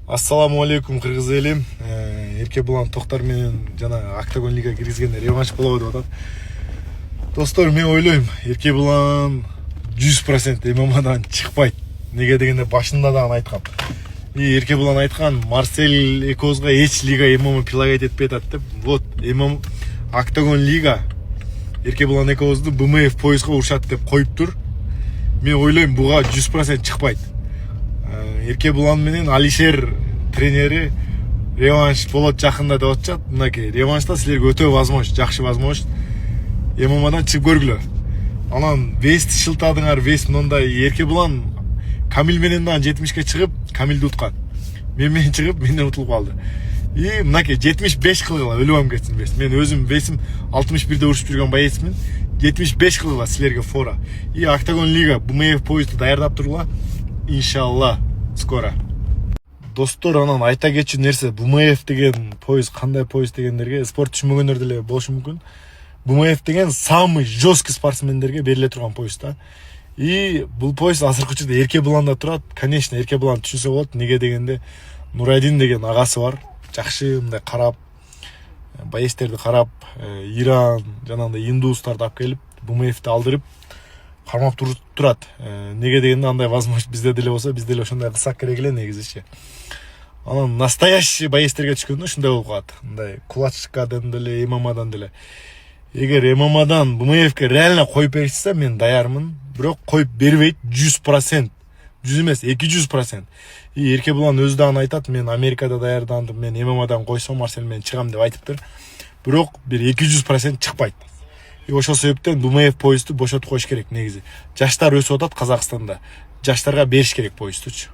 Ассаламу алейкум кыргыз элим. Эрке булан Токтар менен жана Октагон лига киргизгенде реванш болобу деп атат. Достор, мен ойлойм, Эрке булан 100% ММАдан чыкпайт. Неге дегенде башында да айткам. Эрке булан айткан, Марсель Экозго эч лига ММА прилагать этпей атат деп. Вот, ММА Октагон лига Эрке булан Экозду БМФ поясқа урушат деп коюп тур. Мен ойлойм, буга 100% чыкпайт. Эрке булан менен Алишер тренери реванш болот жакында деп атышат. Мынакей реваншта силерге өтө возможно, жакшы возможно ММАдан чыгып көргүлө. Анан вести шылтадыңар, вес мындай Эрке булан Камил менен да 70ке чыгып, Камилди уткан. Мен чыгып, менден утулуп калды. И мынакей 75 кылгыла өлүп кетсин вес. Мен өзүм весим 61де урушуп жүргөн боецмин. 75 кылгыла силерге фора. И Октагон лига БМФ поезду даярдап тургула. Иншалла скоро. Достор, анан айта кетчү нерсе, БМФ деген поезд кандай поезд дегендерге спорт түшүнбөгөндөр деле болушу мүмкүн. БМФ деген самый жесткий спортсмендерге бериле турган поезд да. И бул поезд азыркы учурда Эрке буланда турат. Конечно, Эрке булан түшүнсө болот. Неге дегенде Нурайдин деген агасы бар. Жакшы мындай карап, боецтерди карап, Иран жанагындай индустарды алып келип, БМФти алдырып кармап турат. Неге дегенде андай возможность бизде деле болсо, биз деле ошондой кылсак керек эле негизичи. Анан настоящий боецтерге түшкөндө ушундай болуп калат. Мындай кулачкадан деле, ММАдан деле. Эгер ММАдан БМФке реально коюп беришсе, мен даярмын. Бирок коюп бербейт 100%. 100 эмес, 200%. И Эрке булан өзү дагы айтат, мен Америкада даярдандым, мен ММАдан койсом Марсель менен чыгам деп айтыптыр. Бирок бир 200% чыкпайт. И ошол себептен БМФ поезду бошотуп коюш керек негизи. Жаштар өсүп атат Казакстанда. Жаштарга бериш керек поездучу.